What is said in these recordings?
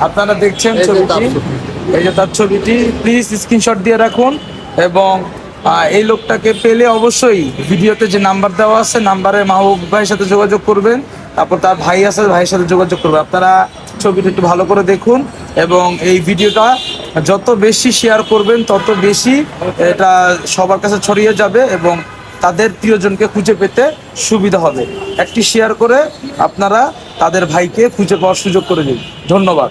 আপনারা দেখছেন ছবিটি, এই যে তার ছবিটি, প্লিজ স্ক্রিনশট দিয়ে রাখুন এবং এই লোকটাকে পেলে অবশ্যই ভিডিওতে যে নাম্বার দেওয়া আছে নাম্বারে মাহবুব ভাইয়ের সাথে যোগাযোগ করবেন, তারপর তার ভাই আছে ভাইয়ের সাথে যোগাযোগ করবেন। আপনারা ছবিটা একটু ভালো করে দেখুন এবং এই ভিডিওটা যত বেশি শেয়ার করবেন তত বেশি এটা সবার কাছে ছড়িয়ে যাবে এবং তাদের প্রিয়জনকে খুঁজে পেতে সুবিধা হবে। একটি শেয়ার করে আপনারা তাদের ভাইকে খুঁজে পাওয়ার সুযোগ করে দিন। ধন্যবাদ।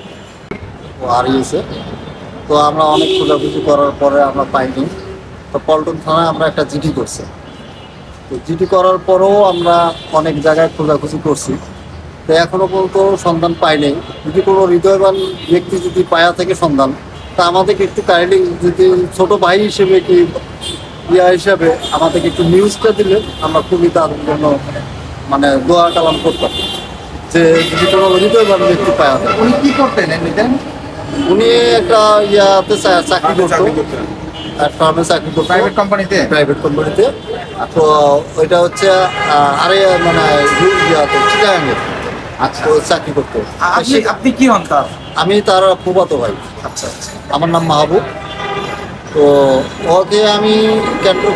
হারিয়েছে, তো আমরা অনেক খোঁজাখুঁজি করার পরে আমরা পাইনি। তো পল্টন থানায় আমরা একটা জিডি করছি। তো জিডি করার পরেও আমরা অনেক জায়গায় খোঁজাখুঁজি করছি, তো এখনো পর্যন্ত সন্ধান পাইনি। যদি কোনো হৃদয়বান ব্যক্তি যদি পায়া থেকে সন্ধান, তা আমাদেরকে একটু কাইন্ডলি যদি ছোট ভাই হিসেবে কি হিসাবে আমাদেরকে একটু নিউজটা দিলে আমরা খুবই তাদের জন্য মানে দোয়া কালাম করতাম, যে যদি কোনো হৃদয়বান ব্যক্তি পায়া থাকে। উনি কি করতেন এমনিতে? উনি একটা ইয়াতে চাকরি করতো, ফার্মে চাকরি করতো, প্রাইভেট কোম্পানিতে। প্রাইভেট কোম্পানিতে। তো ওইটা হচ্ছে আরে মানে ইয়াতে চিটাগাঙে আচ্ছা, তো চাকরি করতো। আপনি কি হন তার? আমি তার ফুফাতো ভাই। আচ্ছা আচ্ছা। আমার নাম মাহবুব। তো ওকে আমি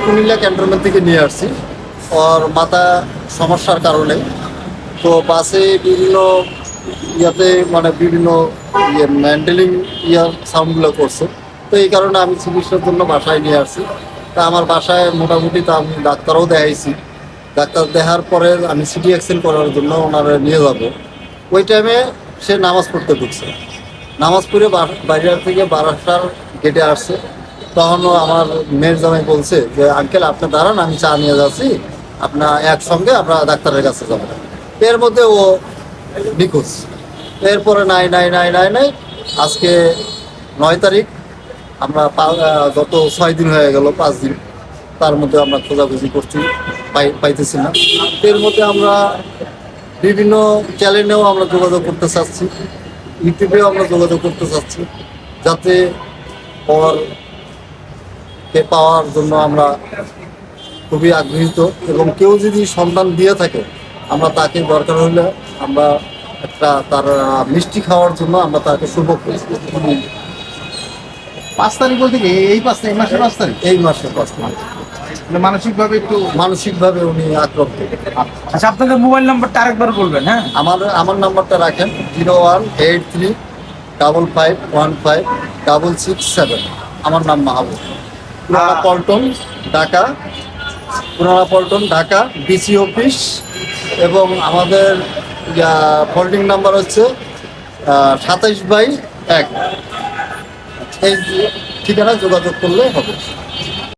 কুমিল্লা ক্যান্টনমেন্ট থেকে নিয়ে আসছি ওর মাথা সমস্যার কারণে। তো বাসে বিভিন্ন ইয়াতে মানে বিভিন্ন মেন্টালিং সাউন্ডগুলো করছে, তো এই কারণে আমি চিকিৎসার জন্য বাসায় নিয়ে আসছি। তা আমার বাসায় মোটামুটি তা আমি ডাক্তারও দেখাইছি। ডাক্তার দেখার পরে আমি সিটি এক্সেল করার জন্য ওনারা নিয়ে যাব। ওই টাইমে সে নামাজ পড়তে ঢুকছে। নামাজ পড়ে বাইরের থেকে বারাসার গেটে আসছে। তখনও আমার মেয়ের জামাই বলছে যে আঙ্কেল আপনি দাঁড়ান, আমি চা নিয়ে যাচ্ছি, আপনার একসঙ্গে আমরা ডাক্তারের কাছে যাবো। এর মধ্যে ও নিখোঁজ। এরপরে নাই নাই নাই নাই নাই আজকে 9 তারিখ, আমরা গত 6 দিন হয়ে গেল, 5 দিন, তার মধ্যে আমরা খোঁজাখুঁজি করছি, পাইতেছি না। এর মধ্যে আমরা বিভিন্ন চ্যানেলেও আমরা যোগাযোগ করতে চাচ্ছি, ইউটিউবেও আমরা যোগাযোগ করতে চাচ্ছি, যাতে কে পাওয়ার জন্য আমরা খুবই আগ্রহীত। এবং কেউ যদি সন্ধান দিয়ে থাকে আমরা তাকে দরকার হলে আমরা একটা তার মিষ্টি খাওয়ার জন্য আমরা তাকে সুযোগ করছি। 5 তারিখ বলতে কি এই মাসের 5 তারিখ? এই মাসের 5 তারিখ। মানে মানসিকভাবে উনি আক্রান্ত। আচ্ছা, আপনাদের মোবাইল নাম্বারটা আরেকবার বলবেন। হ্যাঁ, আমার নাম্বারটা রাখেন 018355156667। আমার নাম মাহবুব। পুরানা পল্টন ঢাকা ডিসি অফিস। এবং আমাদের ফোল্ডিং নাম্বার হচ্ছে 27/1। এই ঠিকানা যোগাযোগ করলে হবে।